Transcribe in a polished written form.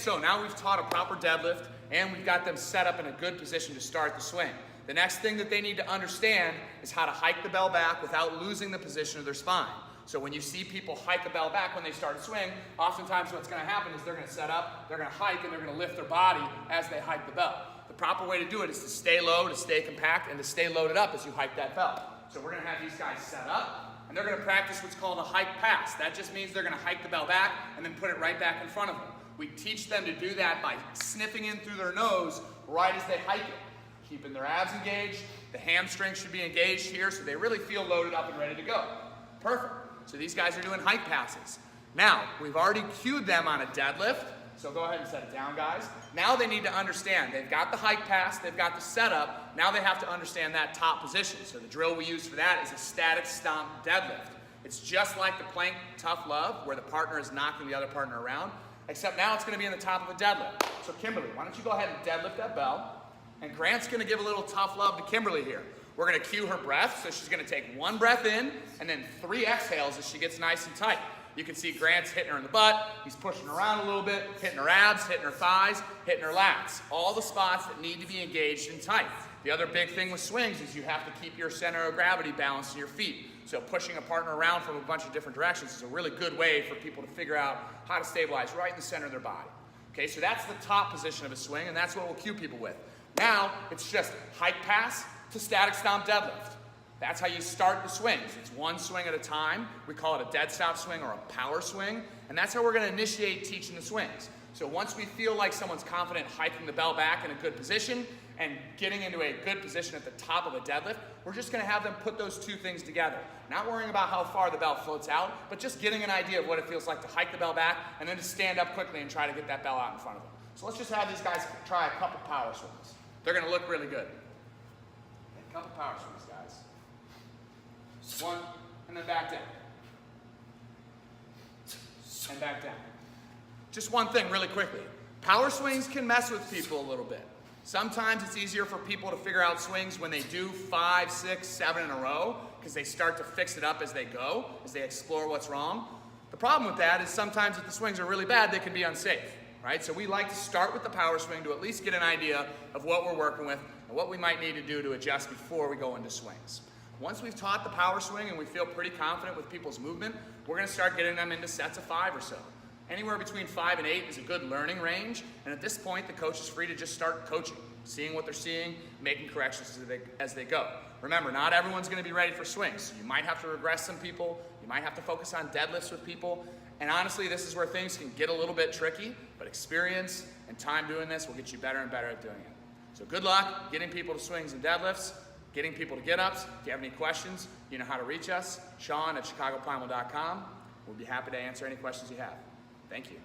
so now we've taught a proper deadlift and we've got them set up in a good position to start the swing. The next thing that they need to understand is how to hike the bell back without losing the position of their spine. So when you see people hike a bell back when they start a swing, oftentimes what's going to happen is they're going to set up, they're going to hike, and they're going to lift their body as they hike the bell. The proper way to do it is to stay low, to stay compact, and to stay loaded up as you hike that bell. So we're going to have these guys set up, and they're going to practice what's called a hike pass. That just means they're going to hike the bell back and then put it right back in front of them. We teach them to do that by sniffing in through their nose right as they hike it, keeping their abs engaged. The hamstrings should be engaged here so they really feel loaded up and ready to go. Perfect. So these guys are doing hike passes. Now, we've already cued them on a deadlift, so go ahead and set it down, guys. Now they need to understand, they've got the hike pass, they've got the setup, now they have to understand that top position. So the drill we use for that is a static stomp deadlift. It's just like the plank tough love, where the partner is knocking the other partner around, except now it's gonna be in the top of a deadlift. So Kimberly, why don't you go ahead and deadlift that bell, and Grant's gonna give a little tough love to Kimberly here. We're gonna cue her breath, so she's gonna take one breath in and then 3 exhales as she gets nice and tight. You can see Grant's hitting her in the butt, he's pushing her around a little bit, hitting her abs, hitting her thighs, hitting her lats. All the spots that need to be engaged and tight. The other big thing with swings is you have to keep your center of gravity balanced in your feet. So pushing a partner around from a bunch of different directions is a really good way for people to figure out how to stabilize right in the center of their body. Okay, so that's the top position of a swing, and that's what we'll cue people with. Now, it's just hike pass to static stomp deadlift. That's how you start the swings. It's one swing at a time. We call it a dead stop swing or a power swing, and that's how we're gonna initiate teaching the swings. So once we feel like someone's confident hiking the bell back in a good position and getting into a good position at the top of a deadlift, we're just gonna have them put those two things together. Not worrying about how far the bell floats out, but just getting an idea of what it feels like to hike the bell back and then to stand up quickly and try to get that bell out in front of them. So let's just have these guys try a couple power swings. They're gonna look really good. A couple power swings, guys. One, and then back down. And back down. Just one thing really quickly. Power swings can mess with people a little bit. Sometimes it's easier for people to figure out swings when they do 5, 6, 7 in a row, because they start to fix it up as they go, as they explore what's wrong. The problem with that is sometimes if the swings are really bad, they can be unsafe, right? So we like to start with the power swing to at least get an idea of what we're working with and what we might need to do to adjust before we go into swings. Once we've taught the power swing and we feel pretty confident with people's movement, we're gonna start getting them into sets of 5 or so. Anywhere between 5 and 8 is a good learning range, and at this point, the coach is free to just start coaching, seeing what they're seeing, making corrections as they go. Remember, not everyone's gonna be ready for swings. You might have to regress some people, you might have to focus on deadlifts with people, and honestly, this is where things can get a little bit tricky, but experience and time doing this will get you better and better at doing it. So good luck getting people to swings and deadlifts, getting people to get-ups. If you have any questions, you know how to reach us. Sean at chicagoprimal.com. We'll be happy to answer any questions you have. Thank you.